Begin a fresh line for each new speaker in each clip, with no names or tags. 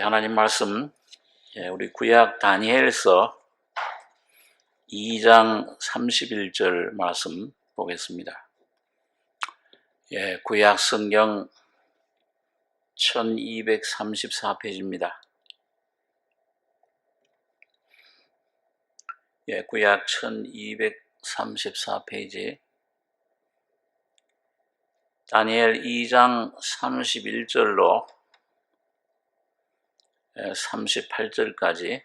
하나님 말씀, 우리 구약 다니엘서 2장 31절 말씀 보겠습니다. 구약 성경 1234페이지입니다. 구약 1234페이지 다니엘 2장 31절로 38절까지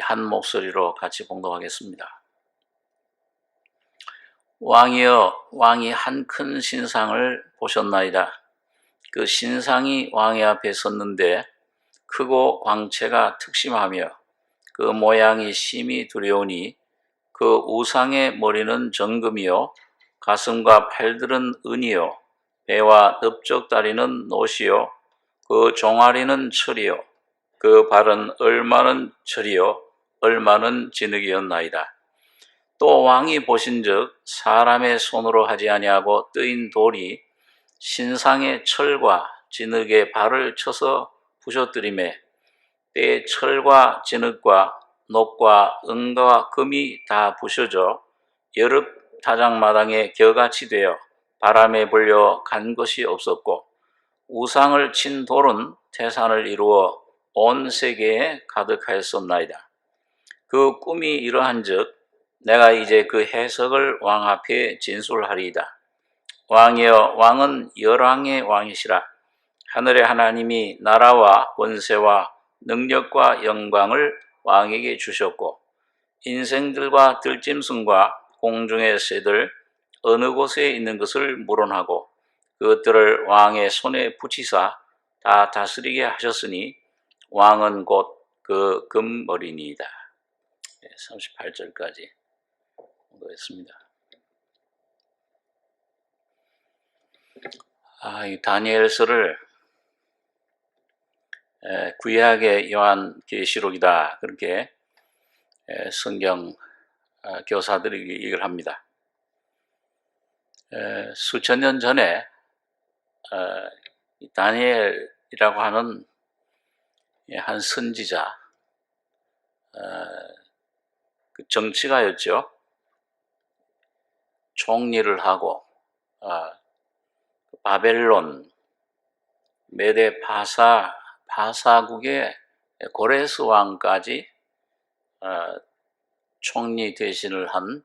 한 목소리로 같이 봉독하겠습니다. 왕이여, 왕이 한 큰 신상을 보셨나이다. 그 신상이 왕의 앞에 섰는데 크고 광채가 특심하며 그 모양이 심히 두려우니 그 우상의 머리는 정금이요 가슴과 팔들은 은이요 배와 넓적다리는 노시요 그 종아리는 철이요 그 발은 얼마는 철이요 얼마는 진흙이었나이다. 또 왕이 보신즉 사람의 손으로 하지 아니하고 뜨인 돌이 신상의 철과 진흙의 발을 쳐서 부셔뜨리매 때에 철과 진흙과 녹과 은과 금이 다 부셔져 여름 타작마당에 겨같이 되어 바람에 불려 간 것이 없었고 우상을 친 돌은 태산을 이루어 온 세계에 가득하였었나이다. 그 꿈이 이러한즉 내가 이제 그 해석을 왕 앞에 진술하리이다. 왕이여, 왕은 열왕의 왕이시라. 하늘의 하나님이 나라와 권세와 능력과 영광을 왕에게 주셨고 인생들과 들짐승과 공중의 새들 어느 곳에 있는 것을 물어나고 그것들을 왕의 손에 붙이사 다 다스리게 하셨으니 왕은 곧 그 금머리니이다. 38절까지 공부했습니다. 이 다니엘서를 구약의 요한계시록이다 그렇게 성경 교사들이 얘기를 합니다. 수천 년 전에 다니엘이라고 하는 한 선지자, 그 정치가였죠. 총리를 하고 바벨론, 메데 파사국의 고레스 왕까지 총리 대신을 한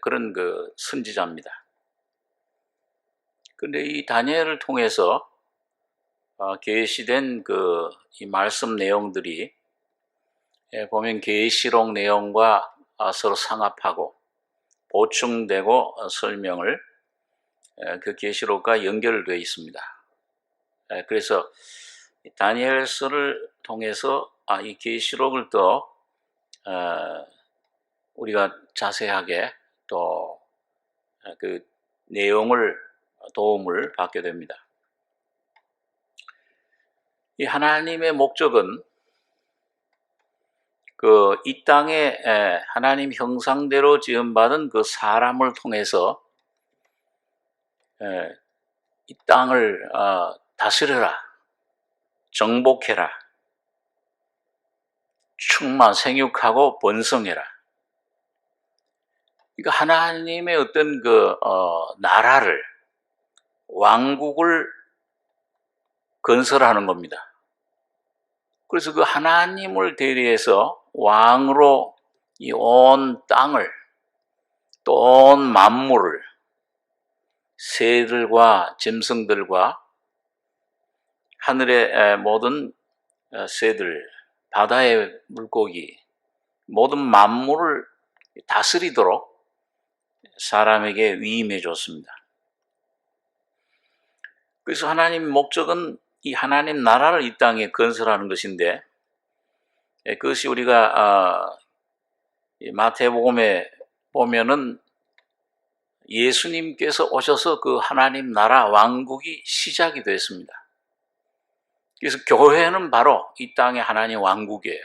그런 그 선지자입니다. 근데 이 다니엘을 통해서 계시된 이 말씀 내용들이 보면 계시록 내용과 서로 상합하고 보충되고 설명을 그 계시록과 연결되어 있습니다. 그래서 다니엘서를 통해서 이 계시록을 또 우리가 자세하게 또 그 내용을 도움을 받게 됩니다. 이 하나님의 목적은 이 땅에 하나님 형상대로 지음받은 그 사람을 통해서 이 땅을 다스려라, 정복해라, 생육하고 번성해라. 그러니까 하나님의 어떤 나라를, 왕국을 건설하는 겁니다. 그래서 그 하나님을 대리해서 왕으로 이 온 땅을, 또 온 만물을, 새들과 짐승들과 하늘의 모든 새들, 바다의 물고기, 모든 만물을 다스리도록 사람에게 위임해 줬습니다. 그래서 하나님의 목적은 이 하나님 나라를 이 땅에 건설하는 것인데 그것이 우리가 마태복음에 보면은 예수님께서 오셔서 그 하나님 나라 왕국이 시작이 됐습니다. 그래서 교회는 바로 이 땅의 하나님 왕국이에요.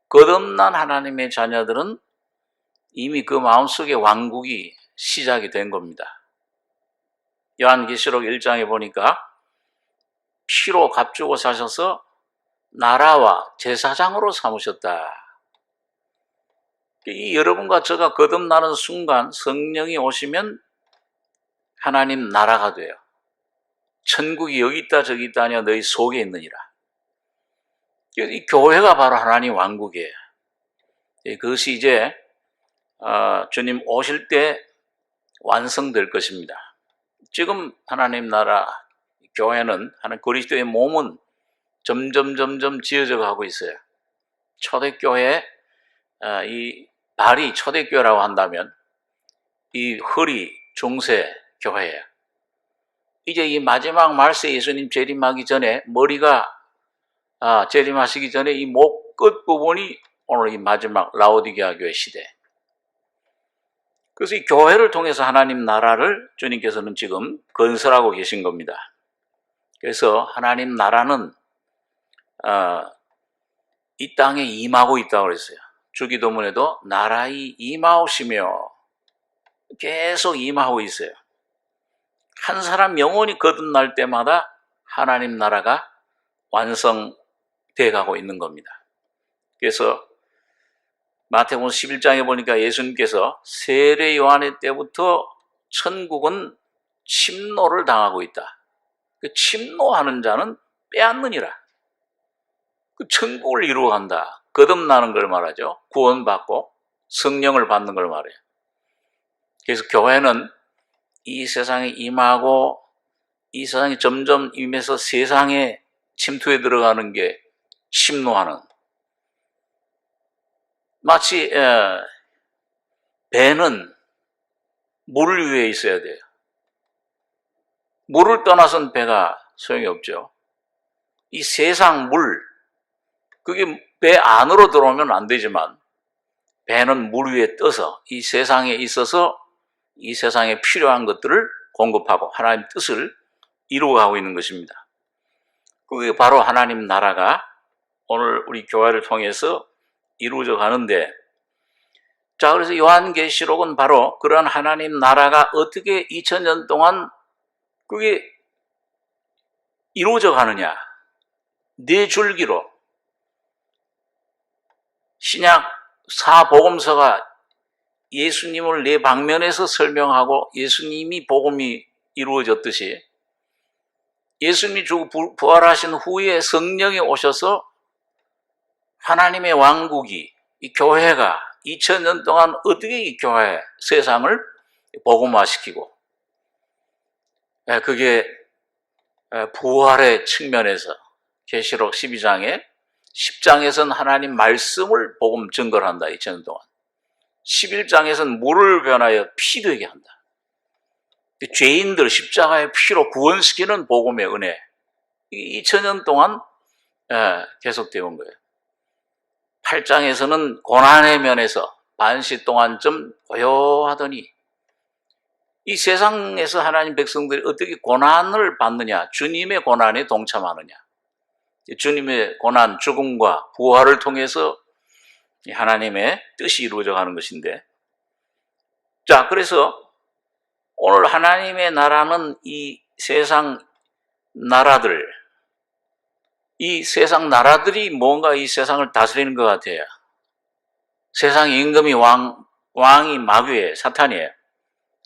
거듭난 하나님의 자녀들은 이미 그 마음속에 왕국이 시작이 된 겁니다. 요한계시록 1장에 보니까 피로 값주고 사셔서 나라와 제사장으로 삼으셨다. 이 여러분과 저가 거듭나는 순간 성령이 오시면 하나님 나라가 돼요. 천국이 여기 있다 저기 있다 하냐 너희 속에 있느니라. 이 교회가 바로 하나님 왕국이에요. 그것이 이제 주님 오실 때 완성될 것입니다. 지금 하나님 나라 교회는 하나님 그리스도의 몸은 점점 지어져 가고 있어요. 초대교회 이 발이 초대교회라고 한다면 이 허리 중세 교회예요. 이제 이 마지막 말세 예수님 재림하기 전에 머리가 재림하시기 전에 이 목 끝 부분이 오늘 이 마지막 라오디게아 교회 시대. 그래서 이 교회를 통해서 하나님 나라를 주님께서는 지금 건설하고 계신 겁니다. 그래서 하나님 나라는 이 땅에 임하고 있다고 그랬어요. 주기도문에도 나라의 임하오시며 계속 임하고 있어요. 한 사람 영혼이 거듭날 때마다 하나님 나라가 완성돼 가고 있는 겁니다. 그래서 마태복음 11장에 보니까 예수님께서 세례 요한의 때부터 천국은 침노를 당하고 있다. 그 침노하는 자는 빼앗느니라. 그 천국을 이루어간다. 거듭나는 걸 말하죠. 구원받고 성령을 받는 걸 말해요. 그래서 교회는 이 세상에 임하고 이 세상이 점점 임해서 세상에 침투해 들어가는 게 침노하는, 마치 배는 물 위에 있어야 돼요. 물을 떠나선 배가 소용이 없죠. 이 세상 물, 그게 배 안으로 들어오면 안 되지만 배는 물 위에 떠서 이 세상에 있어서 이 세상에 필요한 것들을 공급하고 하나님 뜻을 이루어가고 있는 것입니다. 그게 바로 하나님 나라가 오늘 우리 교회를 통해서 이루어져 가는데, 자, 그래서 요한계시록은 바로 그런 하나님 나라가 어떻게 2000년 동안 그게 이루어져 가느냐, 네 줄기로 신약 사복음서가 예수님을 네 방면에서 설명하고 예수님이 복음이 이루어졌듯이 예수님이 죽고 부활하신 후에 성령이 오셔서 하나님의 왕국이, 이 교회가 2000년 동안 어떻게 이 교회, 세상을 복음화시키고, 그게 부활의 측면에서 계시록 12장에 10장에서는 하나님 말씀을 복음 증거를 한다. 2000년 동안. 11장에서는 물을 변하여 피 되게 한다. 죄인들 십자가의 피로 구원시키는 복음의 은혜. 2000년 동안 계속되어 온 거예요. 8장에서는 고난의 면에서 반시 동안쯤 고요하더니, 이 세상에서 하나님 백성들이 어떻게 고난을 받느냐, 주님의 고난에 동참하느냐, 주님의 고난, 죽음과 부활을 통해서 하나님의 뜻이 이루어져 가는 것인데, 자, 그래서 오늘 하나님의 나라는 이 세상 나라들, 이 세상 나라들이 뭔가 이 세상을 다스리는 것 같아요. 세상 임금이 왕이 마귀예요, 사탄이에요.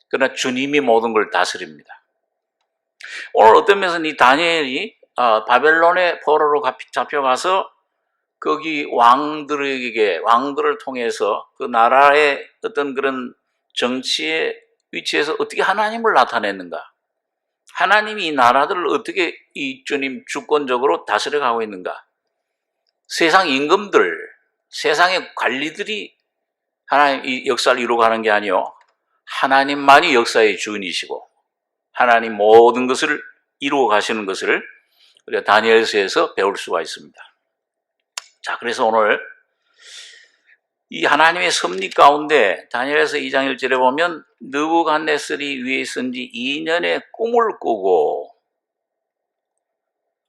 그러나 주님이 모든 걸 다스립니다. 오늘 어떤 면에서는 이 다니엘이 바벨론의 포로로 잡혀가서 거기 왕들을 통해서 그 나라의 어떤 그런 정치의 위치에서 어떻게 하나님을 나타냈는가, 하나님이 이 나라들을 어떻게 이 주님 주권적으로 다스려가고 있는가, 세상 임금들, 세상의 관리들이 하나님 이 역사를 이루어가는 게 아니요, 하나님만이 역사의 주인이시고 하나님 모든 것을 이루어 가시는 것을 우리가 다니엘서에서 배울 수가 있습니다. 자, 그래서 오늘 이 하나님의 섭리 가운데 다니엘서 2장 1절에 보면 느부갓네살이 위에 있은 지 2년의 꿈을 꾸고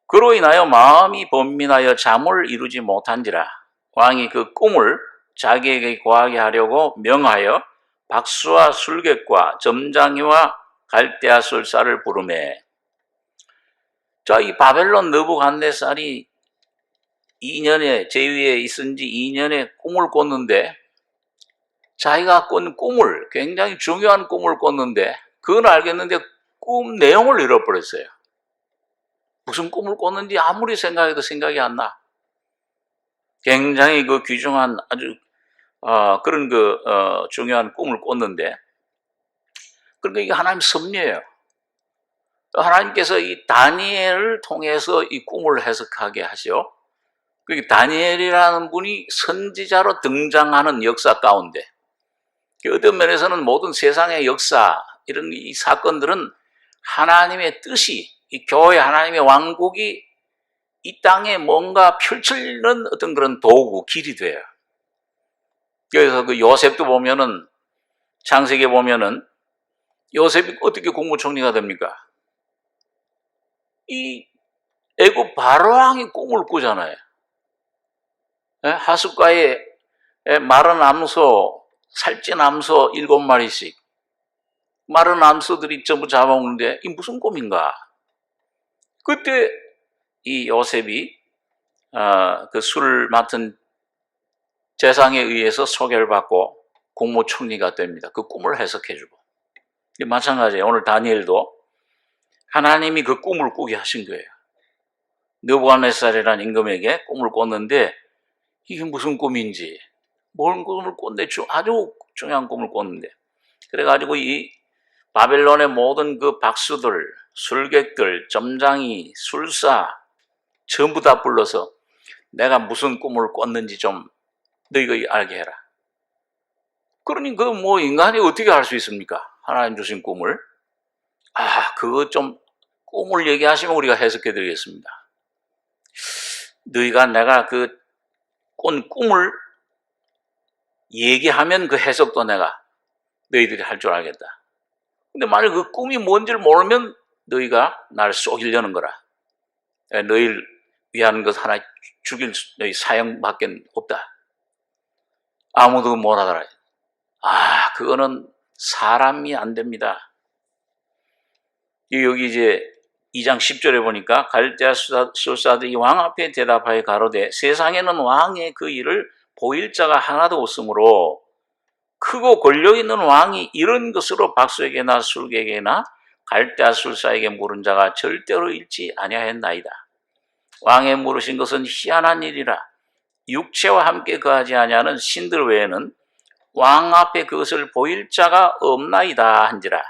그로 인하여 마음이 번민하여 잠을 이루지 못한지라. 왕이 그 꿈을 자기에게 고하게 하려고 명하여 박수와 술객과 점장이와 갈대아 술사를 부르매. 자, 이 바벨론 느부갓네살이 2년에 제위에 있은 지 2년에 꿈을 꿨는데, 자기가 꾼 꿈을, 굉장히 중요한 꿈을 꿨는데, 그건 알겠는데 꿈 내용을 잃어버렸어요. 무슨 꿈을 꿨는지 아무리 생각해도 생각이 안 나. 굉장히 그 귀중한 아주 그런 중요한 꿈을 꿨는데, 그러니까 이게 하나님 섭리예요. 하나님께서 이 다니엘을 통해서 이 꿈을 해석하게 하시오. 그 다니엘이라는 분이 선지자로 등장하는 역사 가운데, 어떤 면에서는 모든 세상의 역사, 이런 이 사건들은 하나님의 뜻이, 이 교회 하나님의 왕국이 이 땅에 뭔가 펼치는 어떤 그런 도구, 길이 돼요. 그래서 그 요셉도 보면은, 창세기에 보면은, 요셉이 어떻게 국무총리가 됩니까? 이 애굽 바로왕이 꿈을 꾸잖아요. 하숫가에 마른 암소, 살찐 암소 7마리씩, 마른 암소들이 전부 잡아먹는데 이 무슨 꿈인가? 그때 이 요셉이 그 술을 맡은 재상에 의해서 소개를 받고 국무총리가 됩니다. 그 꿈을 해석해주고. 마찬가지예요. 오늘 다니엘도 하나님이 그 꿈을 꾸게 하신 거예요. 느부갓네살이라는 임금에게 꿈을 꿨는데 이게 무슨 꿈인지, 뭔 꿈을 꿨는데 아주 중요한 꿈을 꿨는데, 그래가지고 이 바벨론의 모든 그 박수들, 술객들, 점장이, 술사 전부 다 불러서 내가 무슨 꿈을 꿨는지 좀 너희가 알게 해라. 그러니 그 뭐 인간이 어떻게 알 수 있습니까? 하나님 주신 꿈을. 그거 좀 꿈을 얘기하시면 우리가 해석해 드리겠습니다. 너희가 내가 그 꾼 꿈을 얘기하면 그 해석도 내가 너희들이 할 줄 알겠다. 근데 만약 그 꿈이 뭔지를 모르면 너희가 날 속이려는 거라. 너희를 위한 것 하나 죽일 너희 사형밖에 없다. 아무도 못 하더라. 그거는 사람이 안 됩니다. 여기 이제 2장 10절에 보니까 갈대아 술사들이 왕 앞에 대답하여 가로되 세상에는 왕의 그 일을 보일 자가 하나도 없으므로 크고 권력 있는 왕이 이런 것으로 박수에게나 술객에게나 갈대아 술사에게 물은 자가 절대로 잃지 아니하였나이다. 왕의 물으신 것은 희한한 일이라. 육체와 함께 거하지 아니하는 신들 외에는 왕 앞에 그것을 보일 자가 없나이다 한지라.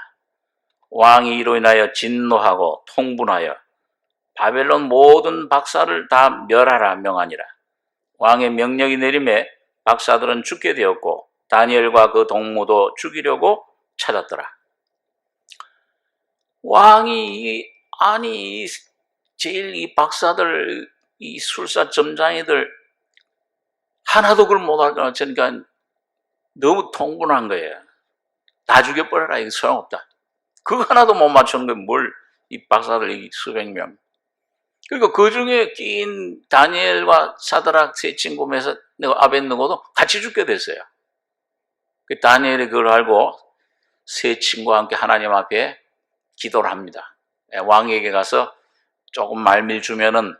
왕이 이로 인하여 진노하고 통분하여 바벨론 모든 박사를 다 멸하라 명하니라. 왕의 명령이 내림에 박사들은 죽게 되었고 다니엘과 그 동무도 죽이려고 찾았더라. 왕이 제일 이 박사들, 이 술사 점장이들 하나도 그걸 못 알아채니까 너무 통분한 거예요. 다 죽여버려라. 이거 소용없다. 그거 하나도 못 맞추는 게 이 박사들 수백 명. 그러니까 그 중에 끼인 다니엘과 사드락 세 친구 중에서 아벳느고도 같이 죽게 됐어요. 그 다니엘이 그걸 알고 세 친구와 함께 하나님 앞에 기도를 합니다. 왕에게 가서 조금 말밀 주면은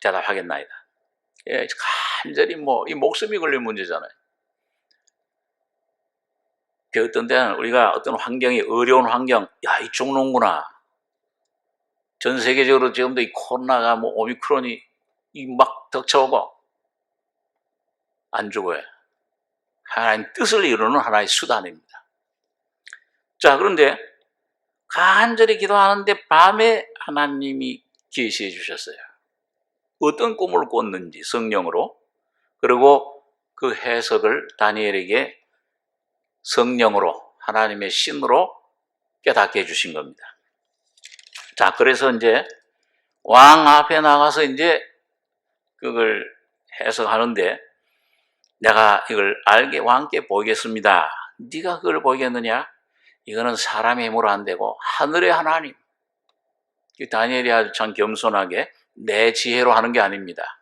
대답하겠나이다. 간절히 이 목숨이 걸린 문제잖아요. 어떤 때는 우리가 어떤 환경이 어려운 환경, 이 죽는구나. 전 세계적으로 지금도 이 코로나가 오미크론이 막 덮쳐오고 안 죽어요. 하나님 뜻을 이루는 하나의 수단입니다. 자, 그런데 간절히 기도하는데 밤에 하나님이 계시해 주셨어요. 어떤 꿈을 꿨는지 성령으로, 그리고 그 해석을 다니엘에게 성령으로 하나님의 신으로 깨닫게 해주신 겁니다. 자, 그래서 이제 왕 앞에 나가서 이제 그걸 해석하는데 내가 이걸 왕께 보이겠습니다. 네가 그걸 보이겠느냐? 이거는 사람의 힘으로 안 되고 하늘의 하나님. 다니엘이 아주 참 겸손하게 내 지혜로 하는 게 아닙니다.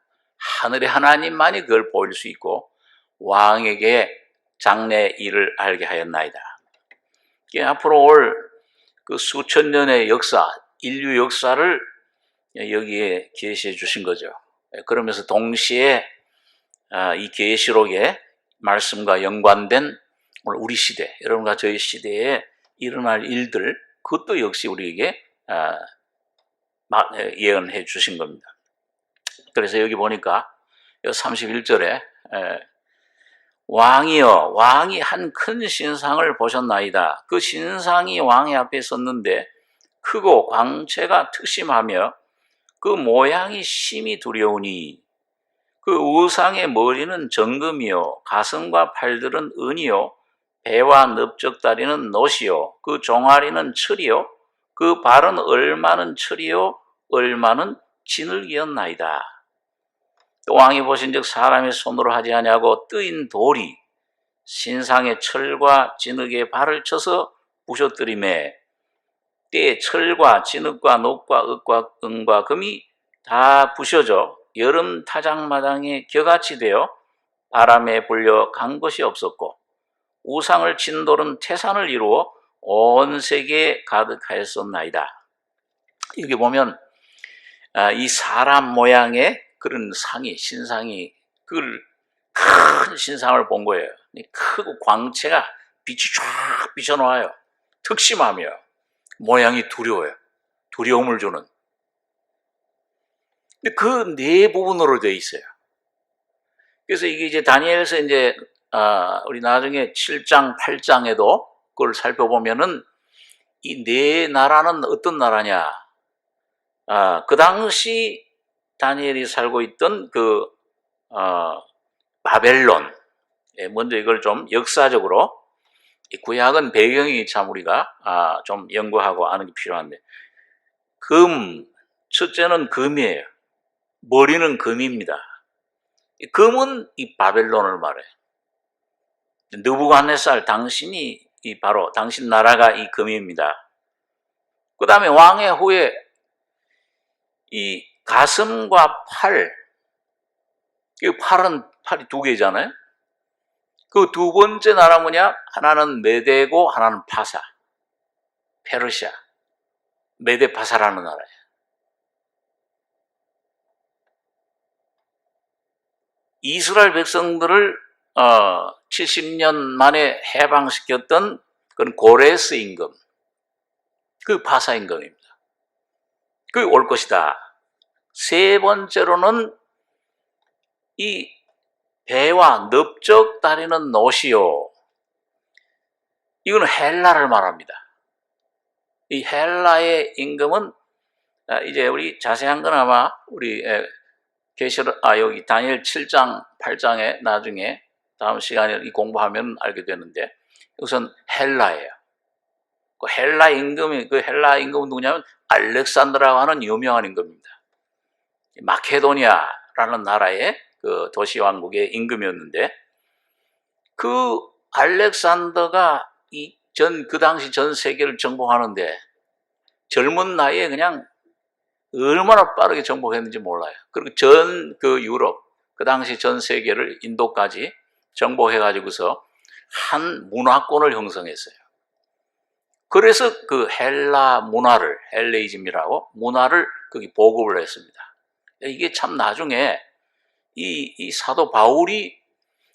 하늘의 하나님만이 그걸 보일 수 있고 왕에게 장래 일을 알게 하였나이다. 앞으로 올 그 수천 년의 역사, 인류 역사를 여기에 계시해 주신 거죠. 그러면서 동시에 이 계시록의 말씀과 연관된 오늘 우리 시대, 여러분과 저희 시대에 일어날 일들, 그것도 역시 우리에게 예언해 주신 겁니다. 그래서 여기 보니까 31절에 왕이여, 왕이 한 큰 신상을 보셨나이다. 그 신상이 왕의 앞에 섰는데 크고 광채가 특심하며 그 모양이 심히 두려우니 그 우상의 머리는 정금이요 가슴과 팔들은 은이요 배와 넓적다리는 놋이요 그 종아리는 철이요 그 발은 얼마는 철이요 얼마는 진흙이었나이다. 왕이 보신즉 사람의 손으로 하지 아니하고 뜨인 돌이 신상의 철과 진흙에 발을 쳐서 부셔뜨리매 때에 철과 진흙과 녹과 흙과 은과 금이 다 부셔져 여름 타작마당에 겨같이 되어 바람에 불려 간 것이 없었고 우상을 친 돌은 태산을 이루어 온 세계에 가득하였었나이다. 여기 보면 이 사람 모양의 그런 상이 신상이 그걸 큰 신상을 본 거예요. 크고 광채가 빛이 쫙 비춰놓아요. 특심하며 모양이 두려워요. 두려움을 주는. 근데 그 네 부분으로 되어 있어요. 그래서 이게 이제 다니엘에서 이제 우리 나중에 7장, 8장에도 그걸 살펴보면은 이 네 나라는 어떤 나라냐? 그 당시 다니엘이 살고 있던 그 바벨론. 먼저 이걸 좀 역사적으로 이 구약은 배경이 참 우리가 좀 연구하고 아는 게 필요한데 첫째는 금이에요. 머리는 금입니다. 금은 이 바벨론을 말해요. 느부갓네살 당신이 바로 당신 나라가 이 금입니다. 그 다음에 왕의 후에 이 가슴과 팔, 팔이 두 개잖아요. 그 두 번째 나라 뭐냐? 하나는 메데고 하나는 파사, 페르시아, 메데파사라는 나라예요. 이스라엘 백성들을 70년 만에 해방시켰던 그런 고레스 임금, 그 파사 임금입니다. 그게 올 것이다. 세 번째로는 이 배와 넓적 다리는 놋이요. 이거는 헬라를 말합니다. 이 헬라의 임금은 이제 우리 자세한 건 아마 우리 여기 다니엘 7장, 8장에 나중에 다음 시간에 공부하면 알게 되는데 우선 헬라예요. 그 헬라 임금은 누구냐면 알렉산드라고 하는 유명한 임금입니다. 마케도니아라는 나라의 그 도시 왕국의 임금이었는데 그 알렉산더가 그 당시 전 세계를 정복하는데 젊은 나이에 그냥 얼마나 빠르게 정복했는지 몰라요. 그리고 그 유럽, 그 당시 전 세계를 인도까지 정복해가지고서 한 문화권을 형성했어요. 그래서 그 헬라 문화를, 헬레이즘이라고 문화를 거기 보급을 했습니다. 이게 참 나중에 이 사도 바울이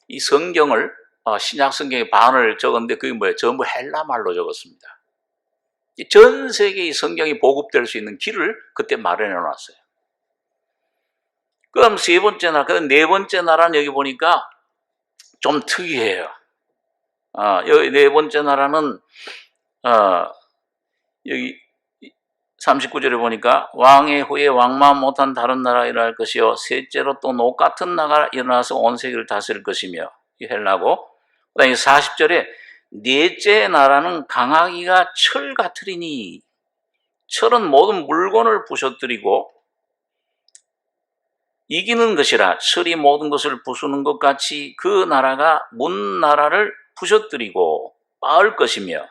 이 성경을, 신약 성경의 반을 적었는데 그게 뭐예요? 전부 헬라 말로 적었습니다. 전 세계 이 성경이 보급될 수 있는 길을 그때 마련해 놨어요. 그럼 네 번째 나라는 여기 보니까 좀 특이해요. 여기 네 번째 나라는, 여기 39절에 보니까 왕의 후에 왕만 못한 다른 나라가 일어날 것이요. 셋째로 또 녹 같은 나라가 일어나서 온 세계를 다스릴 것이며, 이 헬라고. 그 다음에 40절에 넷째 나라는 강하기가 철 같으리니 철은 모든 물건을 부셔뜨리고 이기는 것이라 철이 모든 것을 부수는 것 같이 그 나라가 문 나라를 부셔뜨리고 빻을 것이며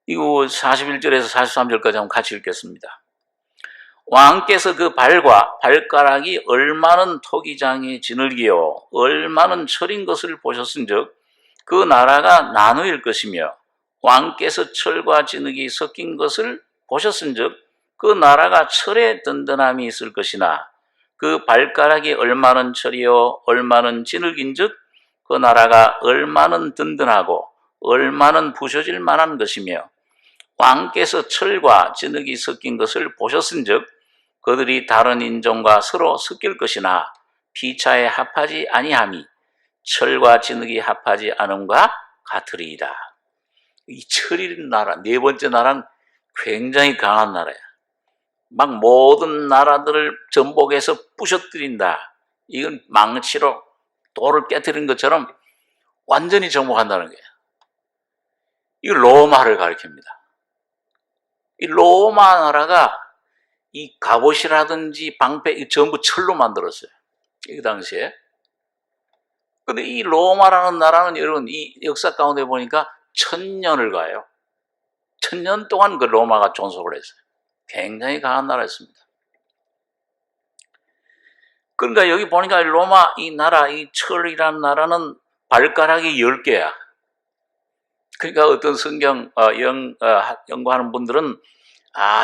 이거 41절에서 43절까지 한번 같이 읽겠습니다. 왕께서 그 발과 발가락이 얼마는 토기장이 지늘기요 얼마는 철인 것을 보셨은즉 그 나라가 나누일 것이며 왕께서 철과 진흙이 섞인 것을 보셨은즉 그 나라가 철의 든든함이 있을 것이나 그 발가락이 얼마는 철이요 얼마는 진흙인즉 그 나라가 얼마는 든든하고 얼마는 부셔질 만한 것이며 왕께서 철과 진흙이 섞인 것을 보셨은즉 그들이 다른 인종과 서로 섞일 것이나 피차에 합하지 아니함이 철과 진흙이 합하지 않음과 같으리이다. 이 철이라는 나라, 네 번째 나라는 굉장히 강한 나라야. 막 모든 나라들을 전복해서 부셔뜨린다. 이건 망치로 돌을 깨뜨린 것처럼 완전히 정복한다는 거예요. 이 로마를 가리킵니다. 이 로마 나라가 이 갑옷이라든지 방패 전부 철로 만들었어요. 이 당시에. 근데 이 로마라는 나라는 여러분 이 역사 가운데 보니까 1000년을 가요. 1000년 동안 그 로마가 존속을 했어요. 굉장히 강한 나라였습니다. 그러니까 여기 보니까 로마 이 나라, 이 철이라는 나라는 발가락이 10개야. 그러니까 어떤 성경 연구하는 분들은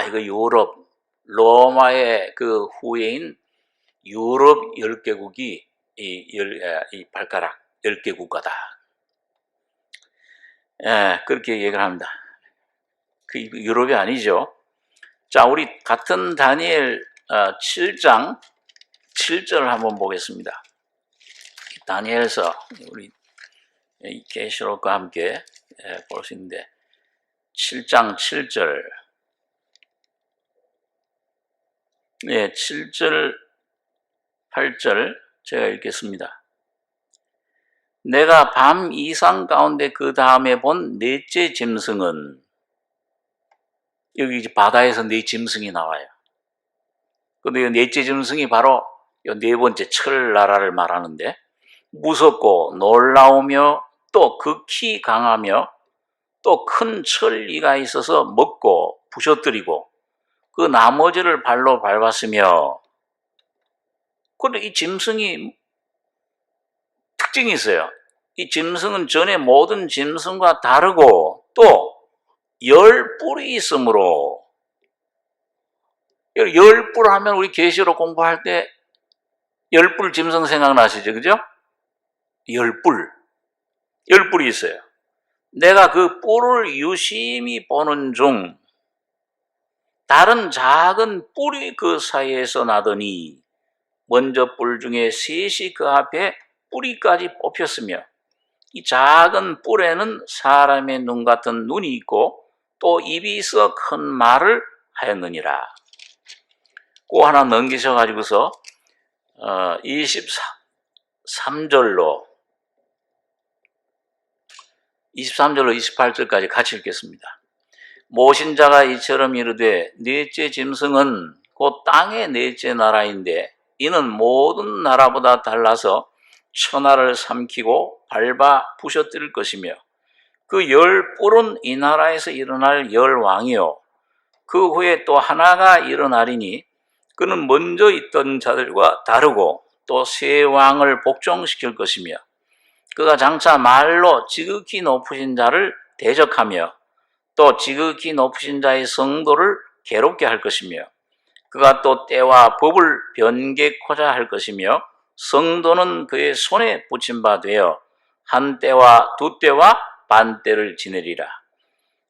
이거 유럽, 로마의 그 후예인 유럽 10개국이 이 발가락 10개 국가다. 그렇게 얘기를 합니다. 그 유럽이 아니죠. 자, 우리 같은 다니엘 7장 7절을 한번 보겠습니다. 다니엘서 우리 계시록과 함께 볼 수 있는데 7장 7절 7절 8절 제가 읽겠습니다. 내가 밤 이상 가운데 그 다음에 본 넷째 짐승은 여기 이제 바다에서 네 짐승이 나와요. 근데 이 넷째 짐승이 바로 이 네 번째 철나라를 말하는데 무섭고 놀라우며 또 극히 강하며 또 큰 철이가 있어서 먹고 부셔뜨리고 그 나머지를 발로 밟았으며 그런데 이 짐승이 특징이 있어요. 이 짐승은 전에 모든 짐승과 다르고 또 10뿔이 있으므로 10뿔 하면 우리 계시록 공부할 때 10뿔 짐승 생각나시죠? 그죠? 10뿔이 있어요. 내가 그 뿔을 유심히 보는 중 다른 작은 뿔이 그 사이에서 나더니 먼저 뿔 중에 셋이 그 앞에 뿌리까지 뽑혔으며 이 작은 뿔에는 사람의 눈 같은 눈이 있고 또 입이 있어 큰 말을 하였느니라. 꼭 하나 넘기셔가지고서 23절로 28절까지 같이 읽겠습니다. 모신 자가 이처럼 이르되 넷째 짐승은 곧 땅의 넷째 나라인데 이는 모든 나라보다 달라서 천하를 삼키고 밟아 부셔뜨릴 것이며 그 10뿔은 이 나라에서 일어날 10왕이요 그 후에 또 하나가 일어나리니 그는 먼저 있던 자들과 다르고 또 새 왕을 복종시킬 것이며 그가 장차 말로 지극히 높으신 자를 대적하며 또 지극히 높으신 자의 성도를 괴롭게 할 것이며 그가 또 때와 법을 변개코자 할 것이며 성도는 그의 손에 붙임 바 되어 한 때와 두 때와 반 때를 지내리라.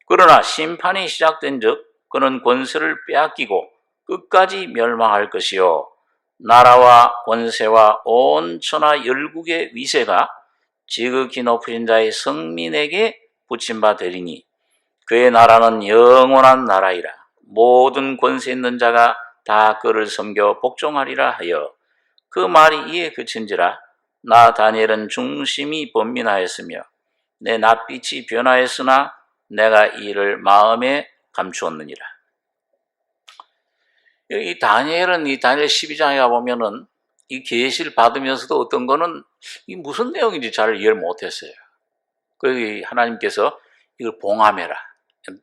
그러나 심판이 시작된 즉 그는 권세를 빼앗기고 끝까지 멸망할 것이요 나라와 권세와 온 천하 열국의 위세가 지극히 높으신 자의 성민에게 붙임 바 되리니 그의 나라는 영원한 나라이라. 모든 권세 있는 자가 다 그를 섬겨 복종하리라 하여 그 말이 이에 그친지라. 나 다니엘은 중심이 번민하였으며 내 낯빛이 변하였으나 내가 이를 마음에 감추었느니라. 이 다니엘은 이 다니엘 12장에 가보면은 이 계시를 받으면서도 어떤 거는 이 무슨 내용인지 잘 이해를 못했어요. 그래서 하나님께서 이걸 봉함해라.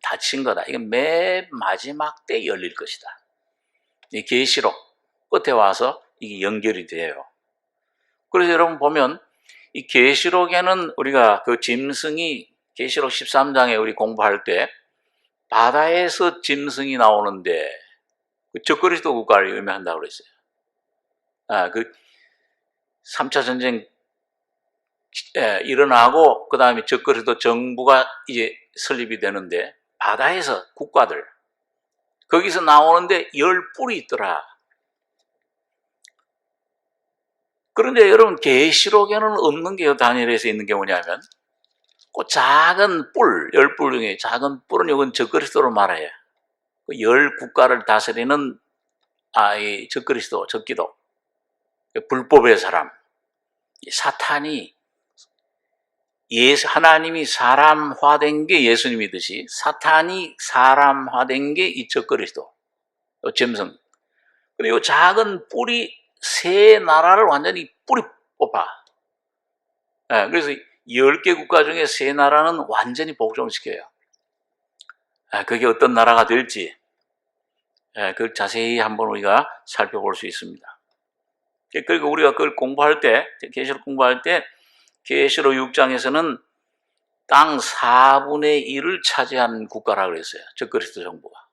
닫힌 거다. 이건 맨 마지막 때 열릴 것이다. 이 계시록 끝에 와서 이게 연결이 돼요. 그래서 여러분 보면 이 계시록에는 우리가 그 짐승이 계시록 13장에 우리 공부할 때 바다에서 짐승이 나오는데 그 적그리스도 국가를 의미한다고 그랬어요. 그 3차 전쟁 일어나고 그 다음에 적그리스도 정부가 이제 설립이 되는데 바다에서 국가들 거기서 나오는데 10뿔이 있더라. 그런데 여러분 계시록에는 없는 게 다니엘에서 있는 게 뭐냐면 그 작은 뿔, 10뿔 중에 작은 뿔은 이건 적그리스도로 말해요. 그 10국가를 다스리는 이 적그리스도, 적기도, 불법의 사람, 사탄이 하나님이 사람화된 게 예수님이듯이 사탄이 사람화된 게 이 적그리스도, 짐승. 그리고 작은 뿔이 세 나라를 완전히 뿌리 뽑아. 그래서 10개 국가 중에 세 나라는 완전히 복종시켜요. 그게 어떤 나라가 될지 그걸 자세히 한번 우리가 살펴볼 수 있습니다. 그리고 우리가 그걸 공부할 때, 계시록 공부할 때 계시록 6장에서는 땅 4분의 1을 차지한 국가라고 그랬어요. 적그리스도 정부가.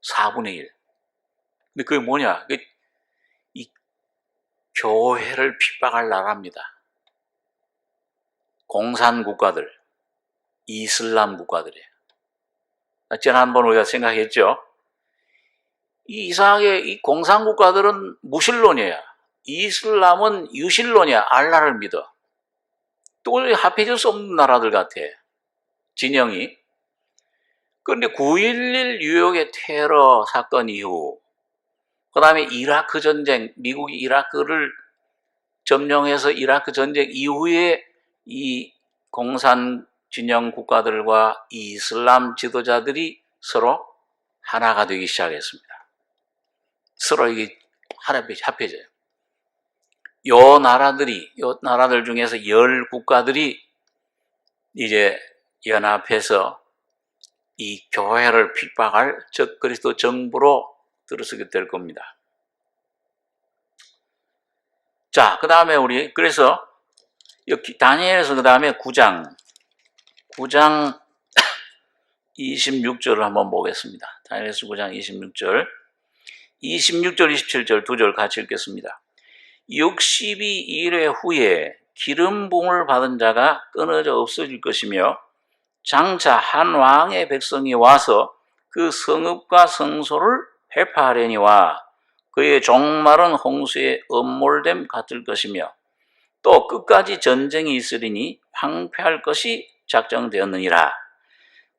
4분의 1. 근데 그게 뭐냐? 이 교회를 핍박할 나라입니다. 공산 국가들, 이슬람 국가들이에요. 지난번 우리가 생각했죠. 이상하게 이 공산 국가들은 무신론이야. 이슬람은 유신론이야. 알라를 믿어. 또 합해질 수 없는 나라들 같아. 진영이. 그런데 9.11 뉴욕의 테러 사건 이후, 그 다음에 이라크 전쟁, 미국이 이라크를 점령해서 이라크 전쟁 이후에 이 공산 진영 국가들과 이슬람 지도자들이 서로 하나가 되기 시작했습니다. 서로 이게 합해져요. 요 나라들 중에서 10국가들이 이제 연합해서 이 교회를 핍박할 적그리스도 정부로 들어서게 될 겁니다. 자, 그 다음에 그래서 다니엘에서 그 다음에 9장 26절을 한번 보겠습니다. 다니엘서 9장 26절, 27절 두 절 같이 읽겠습니다. 62일의 후에 기름 부음을 받은 자가 끊어져 없어질 것이며 장차 한 왕의 백성이 와서 그 성읍과 성소를 회파하려니와 그의 종말은 홍수의 음몰됨 같을 것이며 또 끝까지 전쟁이 있으리니 황폐할 것이 작정되었느니라.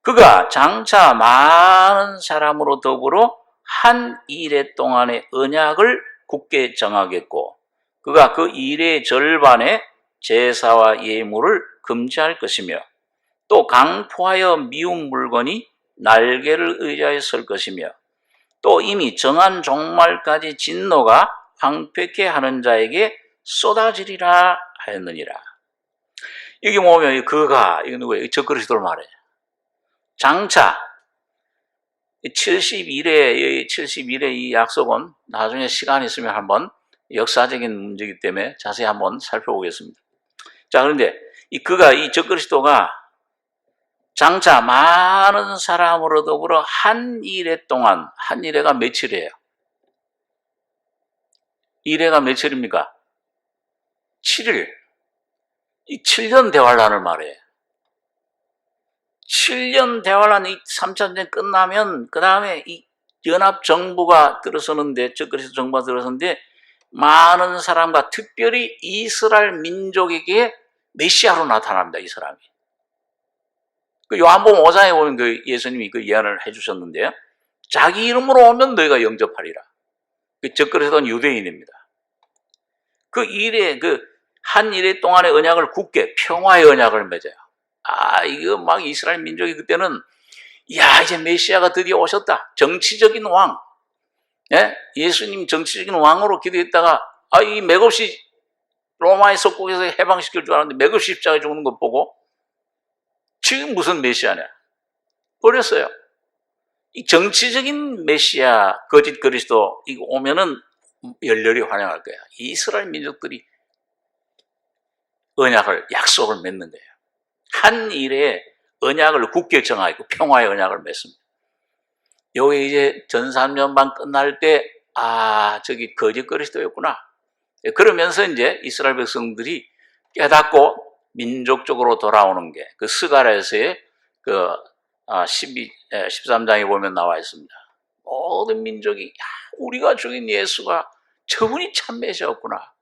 그가 장차 많은 사람으로 더불어 한 일해 동안의 언약을 굳게 정하겠고 그가 그 일의 절반에 제사와 예물을 금지할 것이며 또 강포하여 미운 물건이 날개를 의지하여 설 것이며 또 이미 정한 종말까지 진노가 황폐케 하는 자에게 쏟아지리라 하였느니라. 여기 보면 이거 누구예요? 적그리스도를 말해요. 장차 70일의 이 약속은 나중에 시간이 있으면 한번 역사적인 문제이기 때문에 자세히 한번 살펴보겠습니다. 자, 그런데 이 적그리스도가 장차 많은 사람으로 더불어 한 일해 동안, 한 일해가 며칠이에요? 일해가 며칠입니까? 7일. 이 7년 대환란을 말해요. 7년 대환란 이 3차 전쟁 끝나면 그 다음에 이 연합정부가 들어서는데, 적그리스도 정부가 들어서는데 많은 사람과 특별히 이스라엘 민족에게 메시아로 나타납니다. 이 사람이. 그 요한복음 5장에 보면 그 예수님이 그 예언을 해주셨는데요. 자기 이름으로 오면 너희가 영접하리라. 그 적그리스도는 유대인입니다. 그 한 일해 동안의 언약을 굳게 평화의 언약을 맺어요. 이거 막 이스라엘 민족이 그때는 이제 메시아가 드디어 오셨다. 정치적인 왕. 예수님 정치적인 왕으로 기도했다가 이 맥없이 로마의 속국에서 해방시킬 줄 알았는데 맥없이 십자가에 죽는 것 보고 지금 무슨 메시아냐? 버렸어요. 이 정치적인 메시아, 거짓 그리스도 이거 오면은 열렬히 환영할 거야. 이스라엘 민족들이 언약을, 약속을 맺는 거예요. 한 일에 언약을 굳게 정하고 평화의 언약을 맺습니다. 요게 이제 전3년반 끝날 때, 저기 거짓 그리스도였구나. 그러면서 이제 이스라엘 백성들이 깨닫고 민족적으로 돌아오는 게 그 스가랴서의 13장에 보면 나와 있습니다. 모든 민족이 우리가 죽인 예수가 저분이 참 메시아였구나.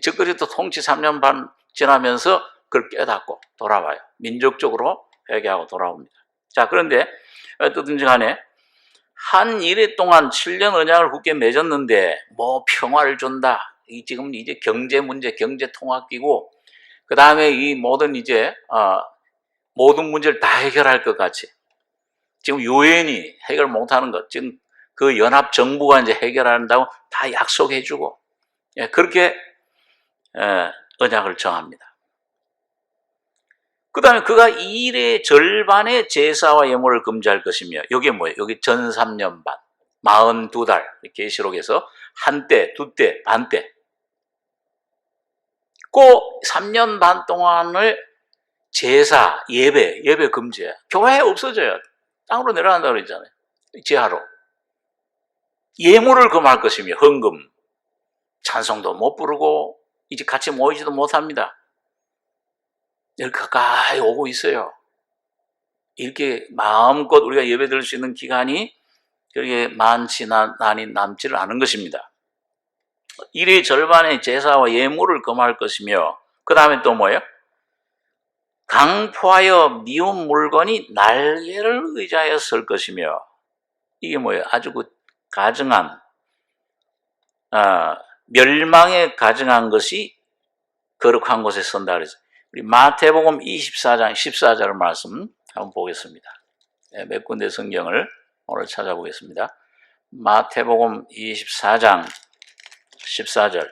적그리스도 통치 3년 반 지나면서 그걸 깨닫고 돌아와요. 민족적으로 회개하고 돌아옵니다. 자, 그런데 어떻든지 간에 한 일해 동안 7년 언약을 굳게 맺었는데 뭐 평화를 준다. 지금 이제 경제 문제, 경제 통합기고 그 다음에 이 모든 이제 모든 문제를 다 해결할 것 같이 지금 유엔이 해결 못하는 것, 지금 그 연합 정부가 이제 해결한다고 다 약속해주고 그렇게 언약을 정합니다. 그 다음에 그가 이 일의 절반의 제사와 예물을 금지할 것이며, 이게 뭐예요? 여기 전 3년 반, 42달, 계시록에서 한때, 두때, 반때. 그 3년 반 동안을 제사, 예배 금지해요. 교회 없어져요. 땅으로 내려간다고 그랬잖아요. 지하로. 예물을 금할 것이며, 헌금, 찬송도 못 부르고, 이제 같이 모이지도 못합니다. 여기 가까이 오고 있어요. 이렇게 마음껏 우리가 예배 드릴 수 있는 기간이 그렇게 많이 남지를 않은 것입니다. 일의 절반의 제사와 예물을 금할 것이며, 그 다음에 또 뭐예요? 강포하여 미운 물건이 날개를 의지하여 설 것이며, 이게 뭐예요? 아주 그 가증한, 멸망에 가증한 것이 거룩한 곳에 선다 그랬어요. 우리 마태복음 24장 14절 말씀 한번 보겠습니다. 몇 군데 성경을 오늘 찾아보겠습니다. 마태복음 24장 14절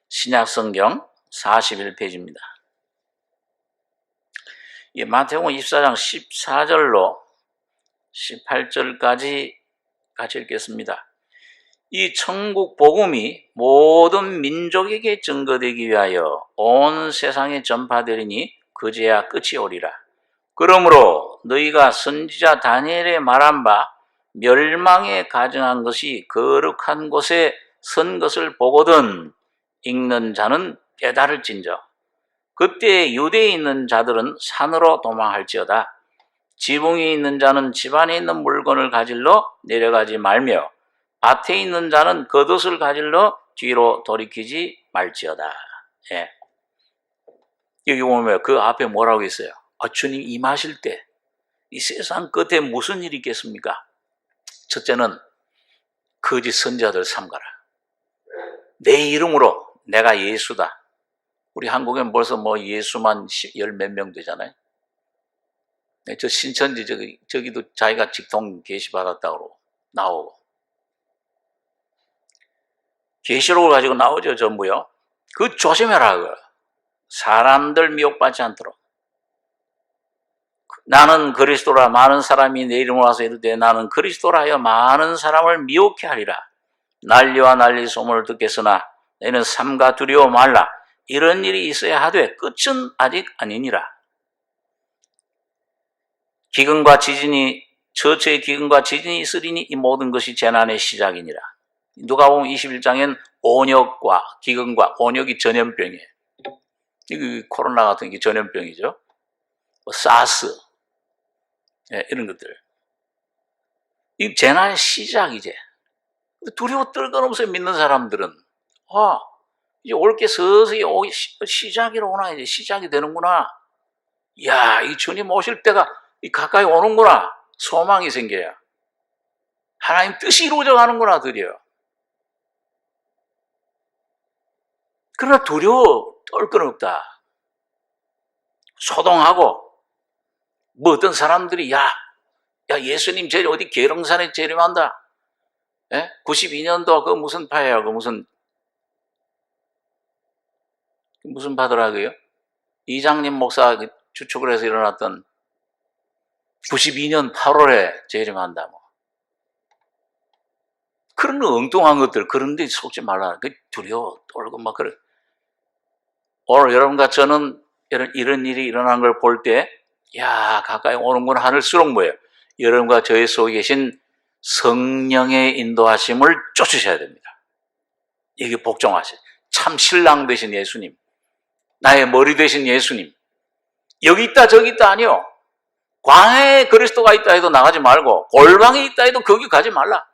신약성경 41페이지입니다. 이 마태복음 24장 14절로 18절까지 같이 읽겠습니다. 이 천국 복음이 모든 민족에게 증거되기 위하여 온 세상에 전파되리니 그제야 끝이 오리라. 그러므로 너희가 선지자 다니엘의 말한 바 멸망에 가증한 것이 거룩한 곳에 선 것을 보거든 읽는 자는 깨달을진저. 그때 유대에 있는 자들은 산으로 도망할지어다. 지붕에 있는 자는 집안에 있는 물건을 가질러 내려가지 말며 밭에 있는 자는 겉옷을 가질러 뒤로 돌이키지 말지어다. 예. 여기 보면 그 앞에 뭐라고 있어요? 주님 임하실 때 이 세상 끝에 무슨 일이 있겠습니까? 첫째는 거짓 선지자들 삼가라. 내 이름으로 내가 예수다. 우리 한국엔 벌써 뭐 예수만 열 몇 명 되잖아요. 저 신천지 저기도 자기가 직통 계시받았다고 나오고. 계시록을 가지고 나오죠, 전부요. 그 조심해라, 그거. 사람들 미혹받지 않도록. 나는 그리스도라 많은 사람이 내 이름으로 와서 이르되 나는 그리스도라 하여 많은 사람을 미혹해 하리라. 난리와 난리 소문을 듣겠으나 너희는 삼가 두려워 말라. 이런 일이 있어야 하되 끝은 아직 아니니라. 기근과 지진이 처처의 기근과 지진이 있으리니 이 모든 것이 재난의 시작이니라. 누가복음 21장엔 온역과 기근과 온역이 전염병이에요. 이거 코로나 같은 게 전염병이죠. 사스 이런 것들. 이 재난의 시작이지. 두려워 떨거없이 믿는 사람들은 이제 올게 서서히 오기 시작이로구나. 이제 시작이 되는구나. 야, 이 주님 오실 때가 가까이 오는구나. 소망이 생겨야. 하나님 뜻이 이루어져 가는구나, 드디어. 그러나 두려워 떨 건 없다. 소동하고, 뭐 어떤 사람들이, 야, 예수님 재림, 어디 계룡산에 재림한다. 92년도 그 무슨 파예요? 그 무슨 파더라고요? 이장님 목사 주축을 해서 일어났던 92년 8월에 재림한다. 뭐. 그런 엉뚱한 것들, 그런데 속지 말라. 그 두려워, 떨고 막 그래. 오늘 여러분과 저는 이런 일이 일어난 걸 볼 때, 야, 가까이 오는구나 하늘수록 뭐예요? 여러분과 저희 속에 계신 성령의 인도하심을 쫓으셔야 됩니다. 이게 복종하세요. 참 신랑 되신 예수님, 나의 머리 되신 예수님, 여기 있다 저기 있다 아니요. 광야에 그리스도가 있다 해도 나가지 말고 골방에 있다 해도 거기 가지 말라.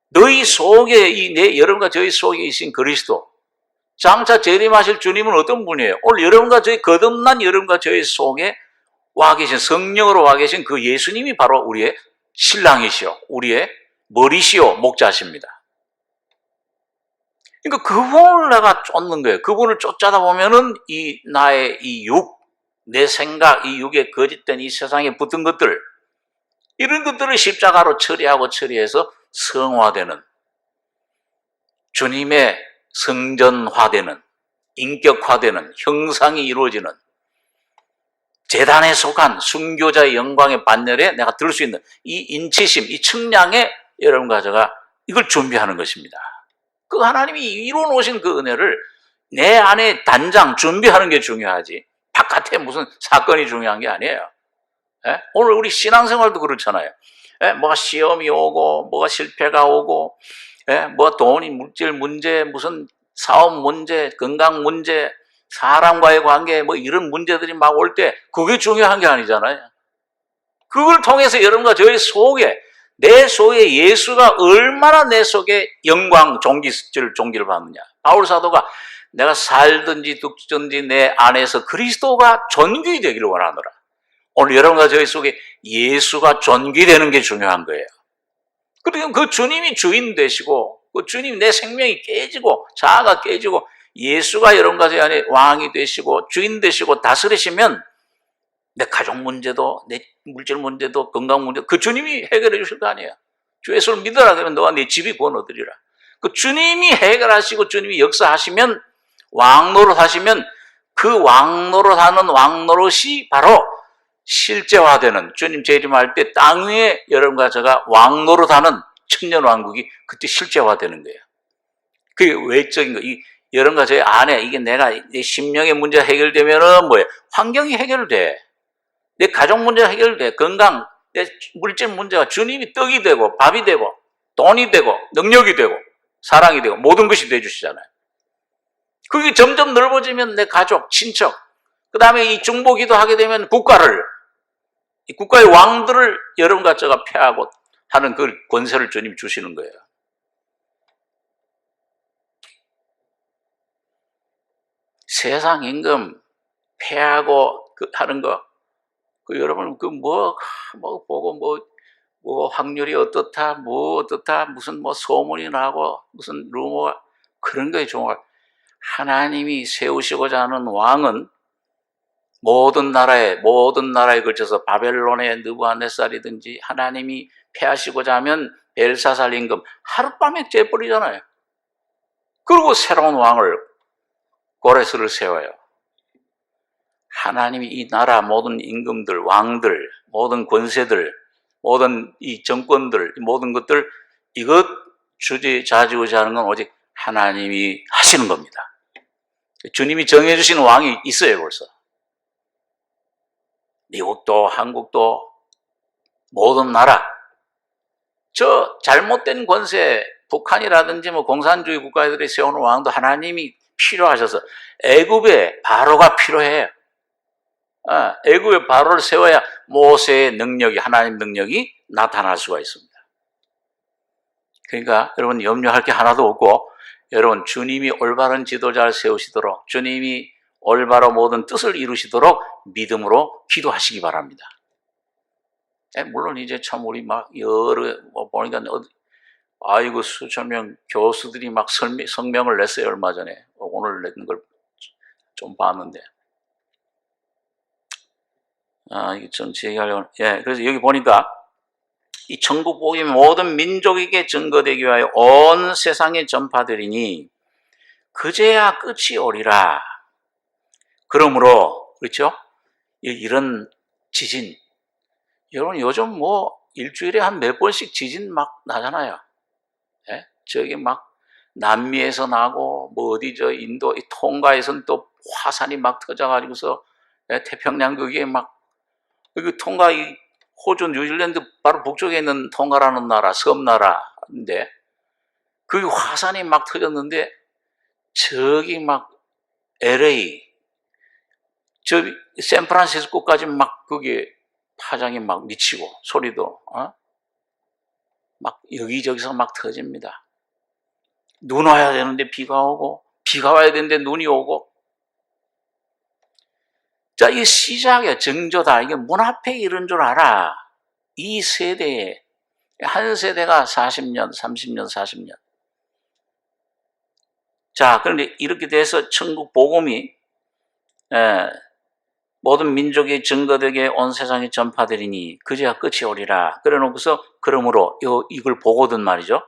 너희 속에 여러분과 저희 속에 계신 그리스도, 장차 재림하실 주님은 어떤 분이에요? 오늘 여러분과 저희 거듭난 여러분과 저희 속에 와 계신 성령으로 와 계신 그 예수님이 바로 우리의 신랑이시오, 우리의 머리시오, 목자십니다. 그러니까 그분을 내가 쫓는 거예요. 그분을 쫓아다 보면은 나의 이 육, 내 생각, 이 육에 거짓된 이 세상에 붙은 것들, 이런 것들을 십자가로 처리해서 성화되는, 주님의 성전화되는, 인격화되는, 형상이 이루어지는, 제단에 속한 순교자의 영광의 반열에 내가 들 수 있는 이 인치심, 이 측량에 여러분과 제가 이걸 준비하는 것입니다. 그 하나님이 이루어 놓으신 그 은혜를 내 안에 단장 준비하는 게 중요하지, 바깥에 무슨 사건이 중요한 게 아니에요. 오늘 우리 신앙생활도 그렇잖아요. 뭐가 시험이 오고, 뭐가 실패가 오고, 뭐 돈이, 물질 문제, 무슨 사업 문제, 건강 문제, 사람과의 관계, 뭐 이런 문제들이 막 올 때 그게 중요한 게 아니잖아요. 그걸 통해서 여러분과 저의 속에, 내 속에 예수가 얼마나 내 속에 영광, 종기를 받느냐. 바울 사도가 내가 살든지 죽든지 내 안에서 그리스도가 존귀 되기를 원하노라. 오늘 여러분과 저희 속에 예수가 존귀되는 게 중요한 거예요. 그리고 그 주님이 주인 되시고, 그 주님 내 생명이 깨지고, 자아가 깨지고, 예수가 여러분과 저희 안에 왕이 되시고, 주인 되시고, 다스리시면 내 가족 문제도, 내 물질 문제도, 건강 문제도 그 주님이 해결해 주실 거 아니에요. 주 예수를 믿어라 그러면 너와 네 집이 구원 얻으리라. 그 주님이 해결하시고 주님이 역사하시면, 왕노릇 하시면, 그 왕노릇 하는 왕노릇이 바로 실제화되는, 주님 재림할 때 땅 위에 여러분과 제가 왕노릇하는 천년왕국이 그때 실제화되는 거예요. 그게 외적인 거. 여러분과 저희 안에 이게 내가 내 심령의 문제 해결되면은 뭐예요? 환경이 해결돼. 내 가족 문제가 해결돼. 건강, 내 물질 문제가 주님이 떡이 되고 밥이 되고 돈이 되고 능력이 되고 사랑이 되고 모든 것이 되어주시잖아요. 그게 점점 넓어지면 내 가족, 친척, 그 다음에 이 중보기도 하게 되면 이 국가의 왕들을 여러분과 제가 폐하고 하는 그 권세를 주님이 주시는 거예요. 세상 임금 폐하고 하는 거, 여러분 보고 확률이 어떻다, 무슨 소문이 나고 무슨 루머, 그런 거에 좋아. 하나님이 세우시고자 하는 왕은 모든 나라에 걸쳐서 바벨론의 느부갓네살이든지 하나님이 폐하시고자 하면 벨사살 임금 하룻밤에 째버리잖아요. 그리고 새로운 왕을, 고레스를 세워요. 하나님이 이 나라 모든 임금들, 왕들, 모든 권세들, 모든 이 정권들, 모든 것들, 이것 좌지우지하는 건 오직 하나님이 하시는 겁니다. 주님이 정해주신 왕이 있어요, 벌써. 미국도, 한국도, 모든 나라. 저 잘못된 권세, 북한이라든지 공산주의 국가들이 세우는 왕도 하나님이 필요하셔서, 애굽에 바로가 필요해요. 애굽의 바로를 세워야 모세의 능력이, 하나님 능력이 나타날 수가 있습니다. 그러니까 여러분 염려할 게 하나도 없고, 여러분 주님이 올바른 지도자를 세우시도록, 주님이 올바로 모든 뜻을 이루시도록 믿음으로 기도하시기 바랍니다. 물론 이제 참 우리 보니까 아이고 수천 명 교수들이 성명을 냈어요. 얼마 전에 오늘 낸 걸 좀 봤는데, 이게 전체 얘기하려고. 그래서 여기 보니까 이 천국 복음이 모든 민족에게 증거되기 위하여 온 세상에 전파되리니 그제야 끝이 오리라. 그러므로, 그렇죠? 이런 지진, 여러분 요즘 일주일에 한 몇 번씩 지진 막 나잖아요. 저기 막 남미에서 나고, 어디 인도 이 통가에서는 또 화산이 막 터져가지고서 태평양 거기에 막 그 통가, 이 호주, 뉴질랜드 바로 북쪽에 있는 통가라는 나라, 섬나라인데 그 화산이 막 터졌는데 저기 막 LA, 저 샌프란시스코까지 막 거기에 파장이 막 미치고 소리도 막 여기저기서 막 터집니다. 눈 와야 되는데 비가 오고, 비가 와야 되는데 눈이 오고. 자, 이 시작이야. 정조다. 이게 문 앞에 이런 줄 알아. 이 세대에, 한 세대가 40년, 30년, 40년. 자, 그런데 이렇게 돼서 천국 복음이 모든 민족의 증거되게 온 세상에 전파되리니 그제야 끝이 오리라. 그래 놓고서 그러므로 이걸 보거든 말이죠.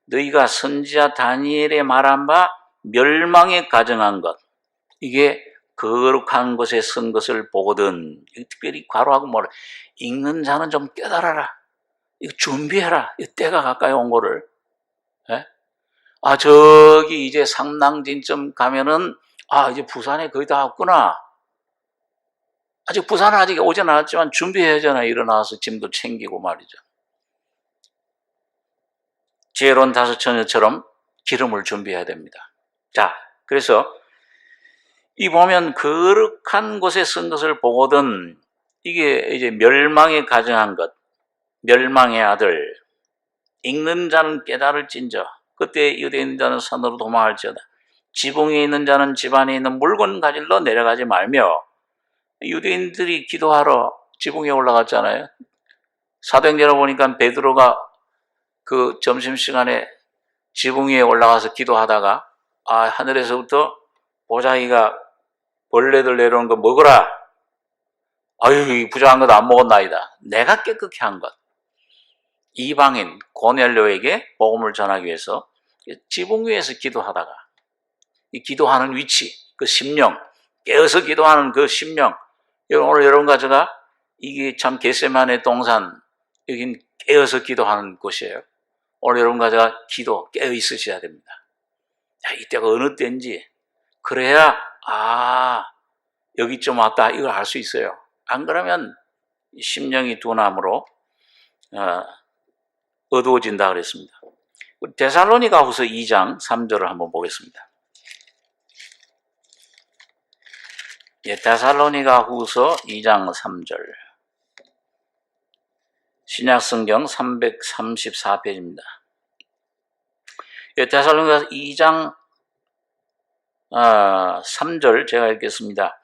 너희가 선지자 다니엘의 말한 바 멸망에 가정한 것, 이게 거룩한 곳에 선 것을 보거든. 특별히 괄호하고 뭐라, 읽는 자는 좀 깨달아라. 이거 준비해라. 이 때가 가까이 온 거를. 예? 저기 이제 상랑진쯤 가면은 이제 부산에 거의 다 왔구나. 아직 부산은 아직 오진 않았지만 준비해야잖아. 일어나서 짐도 챙기고 말이죠. 지혜로운 다섯 처녀처럼 기름을 준비해야 됩니다. 자, 그래서 이 보면 거룩한 곳에 쓴 것을 보거든, 이게 이제 멸망에 가정한 것, 멸망의 아들, 읽는 자는 깨달을진저, 그때 유대에 있는 자는 산으로 도망할지어다. 지붕에 있는 자는 집 안에 있는 물건 가질러 내려가지 말며. 유대인들이 기도하러 지붕에 올라갔잖아요. 사도행전을 보니까 베드로가 그 점심시간에 지붕 위에 올라가서 기도하다가 하늘에서부터 보자기가 벌레들 내려오는 거 먹어라. 아유, 부정한 것 안 먹었나이다. 내가 깨끗게 한 것. 이방인 고넬료에게 복음을 전하기 위해서 지붕 위에서 기도하다가, 이 기도하는 위치, 그 심령, 깨어서 기도하는 그 심령, 오늘 여러분과 제가 이게 참 겟세마네 동산, 여긴 깨어서 기도하는 곳이에요. 오늘 여러분과 제가 기도 깨어 있으셔야 됩니다. 이때가 어느 때인지, 그래야 여기쯤 왔다 이걸 알 수 있어요. 안 그러면 심령이 둔함으로 어두워진다 그랬습니다. 데살로니가후서 2장 3절을 한번 보겠습니다. 데살로니가후서 2장 3절. 신약성경 334페이지입니다. 데살로니가서 2장 3절 제가 읽겠습니다.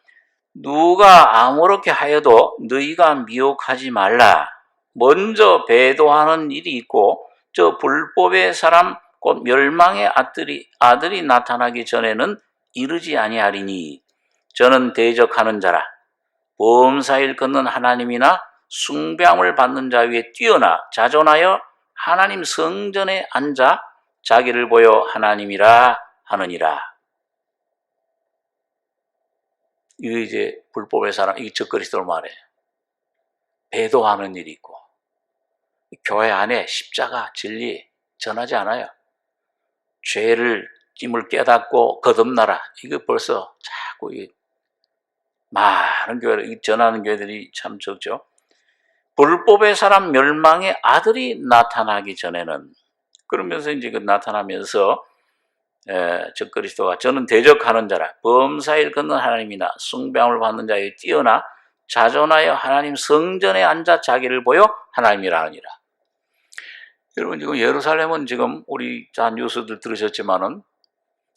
누가 아무렇게 하여도 너희가 미혹하지 말라. 먼저 배도하는 일이 있고 저 불법의 사람 곧 멸망의 아들이 나타나기 전에는 이르지 아니하리니 저는 대적하는 자라. 범사일 걷는 하나님이나 숭배함을 받는 자 위에 뛰어나 자존하여 하나님 성전에 앉아 자기를 보여 하나님이라 하느니라. 이게 이제 불법의 사람, 이게 적그리스도를 말해. 배도하는 일이 있고, 교회 안에 십자가, 진리 전하지 않아요. 죄를, 찜을 깨닫고 거듭나라. 이거 벌써 자꾸 많은 교회를 전하는 교회들이 참 적죠. 불법의 사람 멸망의 아들이 나타나기 전에는, 그러면서 이제 그 나타나면서 적그리스도가 저는 대적하는 자라. 범사일 걷는 하나님이나 숭배함을 받는 자에 뛰어나 자존하여 하나님 성전에 앉아 자기를 보여 하나님이라 하느니라. 여러분, 지금 예루살렘은 지금 우리 다 뉴스들 들으셨지만은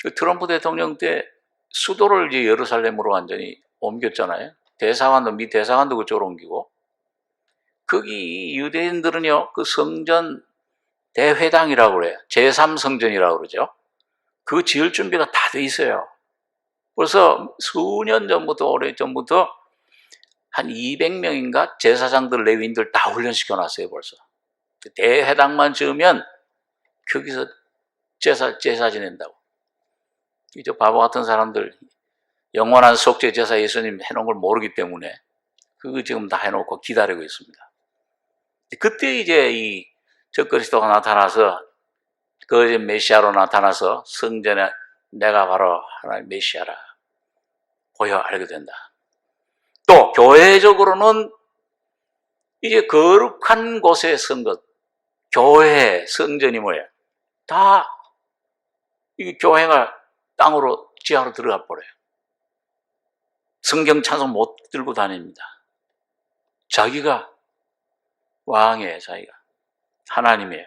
그 트럼프 대통령 때 수도를 이제 예루살렘으로 완전히 옮겼잖아요. 대사관도, 미 대사관도 그쪽으로 옮기고. 거기 유대인들은요, 그 성전 대회당이라고 그래요. 제3성전이라고 그러죠. 그 지을 준비가 다 돼 있어요. 벌써 수년 전부터, 오래전부터 한 200명인가 제사장들, 레위인들 다 훈련시켜 놨어요, 벌써. 대회당만 지으면 거기서 제사 지낸다고. 저 바보 같은 사람들, 영원한 속죄 제사 예수님 해놓은 걸 모르기 때문에 그거 지금 다 해놓고 기다리고 있습니다. 그때 이제 이 적그리스도가 나타나서, 그 메시아로 나타나서 성전에 내가 바로 하나님 메시아라. 보여 알게 된다. 또 교회적으로는 이제 거룩한 곳에 선 것, 교회, 성전이 뭐예요? 다 이 교회가 땅으로 지하로 들어가 버려요. 성경 찬송 못 들고 다닙니다. 자기가 왕이에요. 자기가 하나님이에요.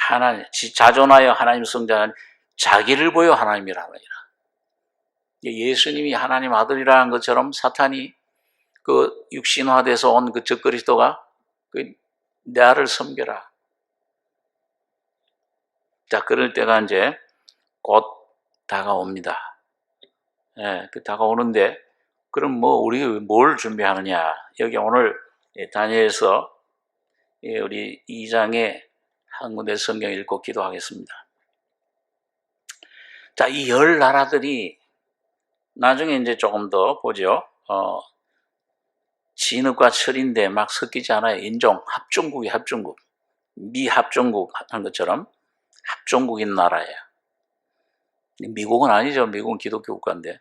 하나님, 자존하여 하나님 성전하는 자기를 보여 하나님이라느니라. 예수님이 하나님 아들이라는 것처럼 사탄이 그 육신화돼서 온 그 적그리스도가 나를 섬겨라. 자, 그럴 때가 이제 곧 다가옵니다. 예, 그 다가오는데, 그럼 뭐, 우리 뭘 준비하느냐. 여기 오늘 다니엘서 우리 2장에 한 군데 성경 읽고 기도하겠습니다. 자, 이 10나라들이 나중에 이제 조금 더 보죠. 진흙과 철인데 막 섞이지 않아요. 인종, 합중국이 합중국. 미합중국 하는 것처럼 합중국인 나라예요. 미국은 아니죠. 미국은 기독교 국가인데.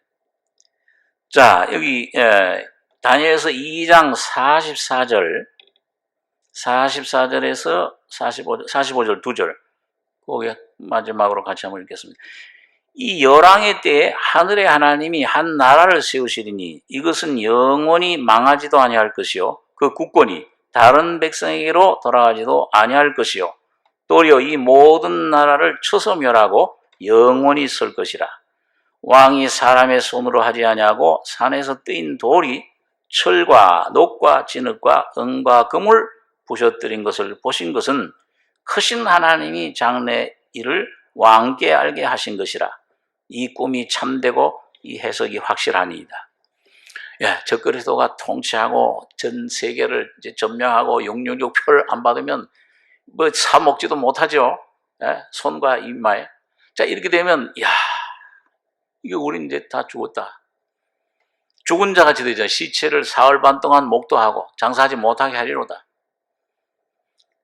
자, 여기 다니엘서 2장 44절에서 45절 2절 거기 마지막으로 같이 한번 읽겠습니다. 이 열왕의 때에 하늘의 하나님이 한 나라를 세우시리니 이것은 영원히 망하지도 아니할 것이요 그 국권이 다른 백성에게로 돌아가지도 아니할 것이요 도리어 이 모든 나라를 쳐서 멸하고 영원히 설 것이라. 왕이 사람의 손으로 하지 아니하고 산에서 뜨인 돌이 철과 녹과 진흙과 은과 금을 부셔뜨린 것을 보신 것은 크신 하나님이 장래 일을 왕께 알게 하신 것이라. 이 꿈이 참되고 이 해석이 확실하니이다. 예, 적그리스도가 통치하고 전 세계를 이제 점령하고 666표를 안 받으면 뭐 사 먹지도 못하죠. 예, 손과 이마에. 자, 이렇게 되면 야, 이게 우린 이제 다 죽었다. 죽은 자 같이 되죠. 시체를 사흘 반 동안 목도하고 장사하지 못하게 하리로다.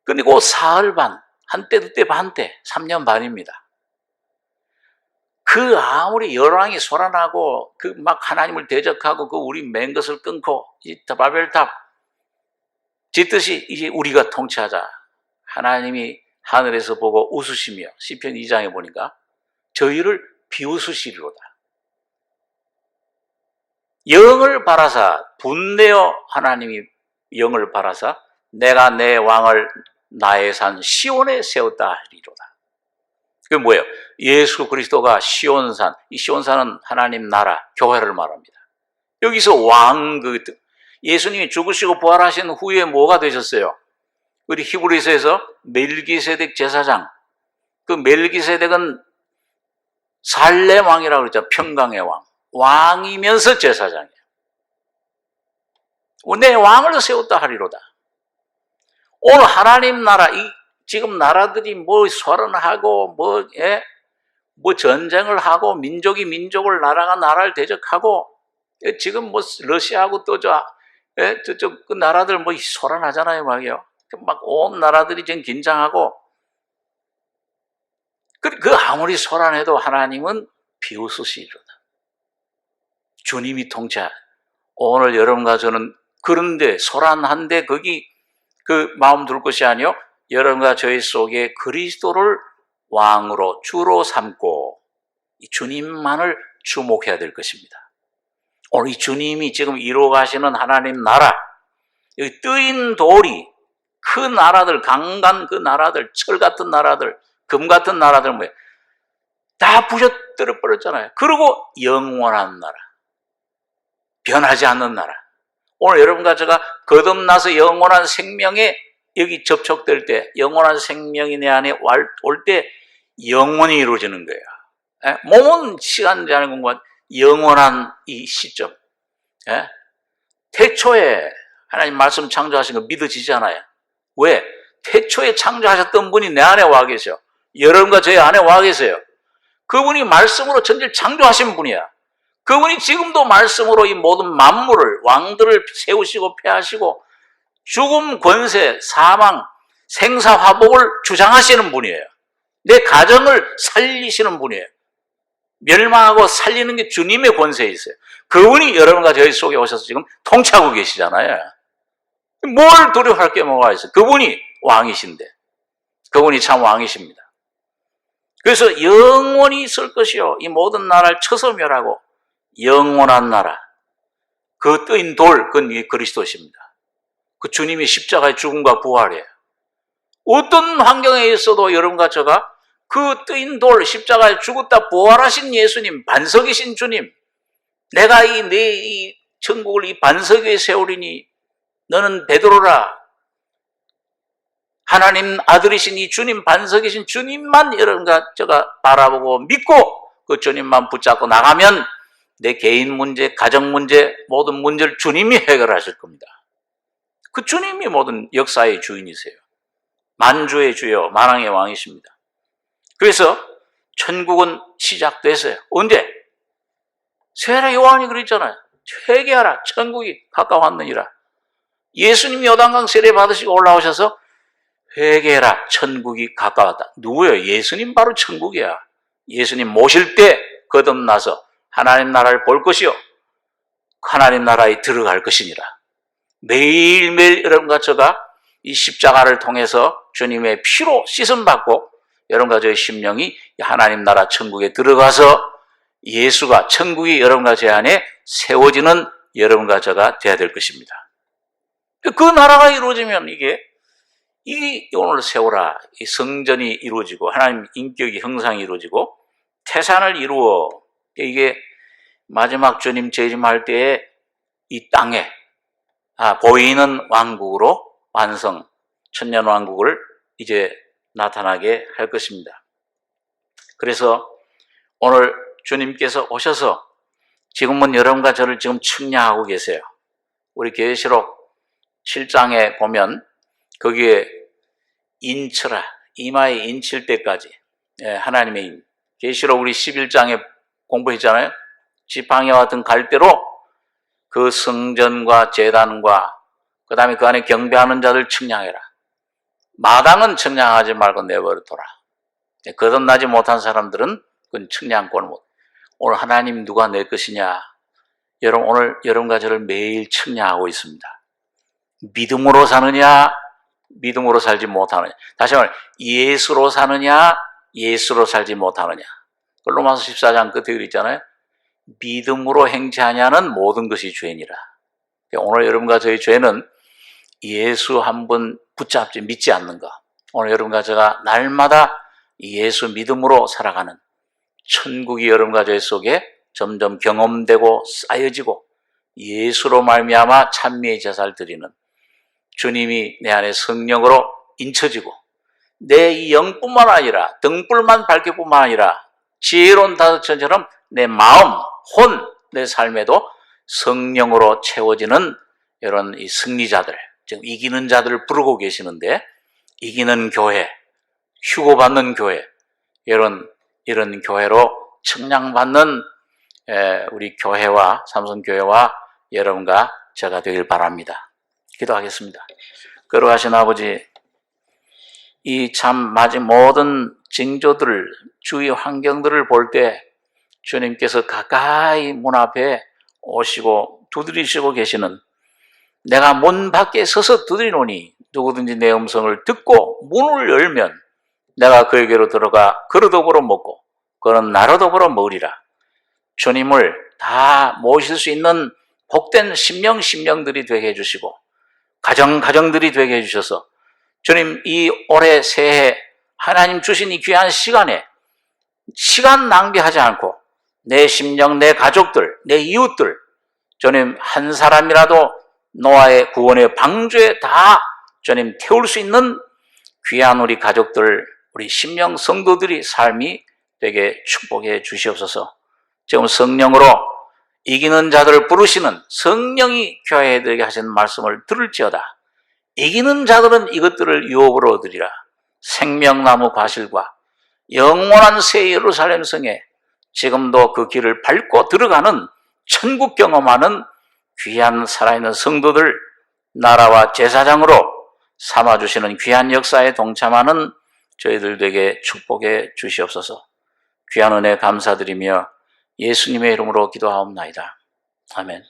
근데 그 사흘 반, 한때 두때 반때 3년 반입니다. 그 아무리 열왕이 소란하고 그 막 하나님을 대적하고 그 우리 맨 것을 끊고 이 바벨탑 짓듯이 이제 우리가 통치하자. 하나님이 하늘에서 보고 웃으시며 시편 2장에 보니까 저희를 비웃으시리로다. 영을 바라사 분내어 하나님이 영을 바라사 내가 내 왕을 나의 산 시온에 세웠다 하리로다. 그게 뭐예요? 예수 그리스도가 시온산, 이 시온산은 하나님 나라, 교회를 말합니다. 여기서 왕, 예수님이 죽으시고 부활하신 후에 뭐가 되셨어요? 우리 히브리서에서 멜기세덱 제사장, 그 멜기세덱은 살렘 왕이라고 그랬죠. 평강의 왕. 왕이면서 제사장이에요. 내 왕을 세웠다 하리로다. 오늘 하나님 나라, 지금 나라들이 뭐 소란하고 뭐 전쟁을 하고 민족이 민족을 나라가 나라를 대적하고 지금 뭐 러시아하고 또 저쪽 그 나라들 뭐 소란하잖아요, 막요. 막 온 나라들이 지금 긴장하고 그 아무리 소란해도 하나님은 비웃으시리로다. 주님이 통치. 오늘 여러분과 저는 그런데 소란한데 거기 그 마음 둘 것이 아니요 여러분과 저희 속에 그리스도를 왕으로 주로 삼고 이 주님만을 주목해야 될 것입니다. 오늘 이 주님이 지금 이루어가시는 하나님 나라, 여기 뜨인 돌이 그 나라들, 강간 그 나라들, 철 같은 나라들, 금 같은 나라들 뭐예요? 다 부셔뜨려 버렸잖아요. 그리고 영원한 나라, 변하지 않는 나라. 오늘 여러분과 제가 거듭나서 영원한 생명에 여기 접촉될 때, 영원한 생명이 내 안에 올 때 영원히 이루어지는 거예요. 몸은 시간 지나는 것과 영원한 이 시점. 태초에 하나님 말씀 창조하신 거 믿어지지 않아요. 왜? 태초에 창조하셨던 분이 내 안에 와 계세요. 여러분과 저희 안에 와 계세요. 그분이 말씀으로 전체를 창조하신 분이야. 그분이 지금도 말씀으로 이 모든 만물을, 왕들을 세우시고 폐하시고 죽음, 권세, 사망, 생사화복을 주장하시는 분이에요. 내 가정을 살리시는 분이에요. 멸망하고 살리는 게 주님의 권세에 있어요. 그분이 여러분과 저희 속에 오셔서 지금 통치하고 계시잖아요. 뭘 두려워할 게 뭐가 있어요? 그분이 왕이신데, 그분이 참 왕이십니다. 그래서 영원히 있을 것이요, 이 모든 나라를 쳐서 멸하고 영원한 나라, 그 뜨인 돌, 그건 그리스도십니다. 그 주님이 십자가의 죽음과 부활이에요. 어떤 환경에 있어도 여러분과 저가 그 뜨인 돌, 십자가에 죽었다 부활하신 예수님, 반석이신 주님, 내가 이 천국을 이 반석 위에 세우리니 너는 베드로라, 하나님 아들이신 이 주님, 반석이신 주님만 여러분과 제가 바라보고 믿고 그 주님만 붙잡고 나가면 내 개인 문제, 가정 문제, 모든 문제를 주님이 해결하실 겁니다. 그 주님이 모든 역사의 주인이세요. 만주의 주여, 만왕의 왕이십니다. 그래서 천국은 시작됐어요. 언제? 세례 요한이 그랬잖아요. 회개하라, 천국이 가까웠느니라. 예수님이 요단강 세례 받으시고 올라오셔서 회개해라, 천국이 가까웠다. 누구예요? 예수님 바로 천국이야. 예수님 모실 때 거듭나서 하나님 나라를 볼 것이요, 하나님 나라에 들어갈 것이니라. 매일매일 여러분과 저가 이 십자가를 통해서 주님의 피로 씻음받고 여러분과 저의 심령이 하나님 나라 천국에 들어가서 예수가, 천국이 여러분과 제 안에 세워지는 여러분과 저가 돼야 될 것입니다. 그 나라가 이루어지면 이 오늘 세우라, 이 성전이 이루어지고 하나님 인격이 형상이 이루어지고 태산을 이루어, 이게 마지막 주님 재림할 때에 이 땅에 보이는 왕국으로 완성, 천년 왕국을 이제 나타나게 할 것입니다. 그래서 오늘 주님께서 오셔서 지금은 여러분과 저를 지금 측량하고 계세요. 우리 계시록 7장에 보면 거기에 인쳐라, 이마에 인칠 때까지 하나님의 임, 계시록 우리 11장에 공부했잖아요. 지팡이와 같은 갈대로 그 성전과 제단과 그 다음에 그 안에 경배하는 자들 측량해라. 마당은 측량하지 말고 내버려둬라. 거듭나지 못한 사람들은 그건 측량권을 못. 오늘 하나님 누가 낼 것이냐? 여러분, 오늘 여러분과 저를 매일 측량하고 있습니다. 믿음으로 사느냐, 믿음으로 살지 못하느냐. 다시 말해, 예수로 사느냐, 예수로 살지 못하느냐. 로마서 14장 끝에 있잖아요. 믿음으로 행치하냐는 모든 것이 죄니라. 오늘 여러분과 저의 죄는 예수 한 분 붙잡지, 믿지 않는 것. 오늘 여러분과 제가 날마다 예수 믿음으로 살아가는 천국이 여러분과 저의 속에 점점 경험되고 쌓여지고 예수로 말미암아 찬미의 제사를 드리는 주님이 내 안에 성령으로 인쳐지고 내 이 영뿐만 아니라 등불만 밝힐 뿐만 아니라 지혜로운 다섯천처럼 내 마음, 혼, 내 삶에도 성령으로 채워지는 이런 이 승리자들, 지금 이기는 자들을 부르고 계시는데, 이기는 교회, 휴고받는 교회, 이런 교회로 측량받는 우리 교회와 삼성교회와 여러분과 제가 되길 바랍니다. 기도하겠습니다. 거룩하신 아버지, 이 참 모든 징조들, 주위 환경들을 볼 때 주님께서 가까이 문 앞에 오시고 두드리시고 계시는, 내가 문 밖에 서서 두드리노니 누구든지 내 음성을 듣고 문을 열면 내가 그에게로 들어가 그로 더불어 먹고 그는 나로 더불어 먹으리라. 주님을 다 모실 수 있는 복된 심령들이 되게 해주시고 가정들이 되게 해주셔서 주님, 이 올해 새해 하나님 주신 이 귀한 시간에 시간 낭비하지 않고 내 심령, 내 가족들, 내 이웃들, 주님 한 사람이라도 노아의 구원의 방주에 다 주님 태울 수 있는 귀한 우리 가족들, 우리 심령 성도들이 삶이 되게 축복해 주시옵소서. 지금 성령으로 이기는 자들을 부르시는 성령이 교회들에게 하시는 말씀을 들을지어다. 이기는 자들은 이것들을 유업으로 얻으리라. 생명나무 과실과 영원한 새 예루살렘 성에 지금도 그 길을 밟고 들어가는 천국 경험하는 귀한 살아있는 성도들, 나라와 제사장으로 삼아주시는 귀한 역사에 동참하는 저희들에게 축복해 주시옵소서. 귀한 은혜 감사드리며 예수님의 이름으로 기도하옵나이다. 아멘.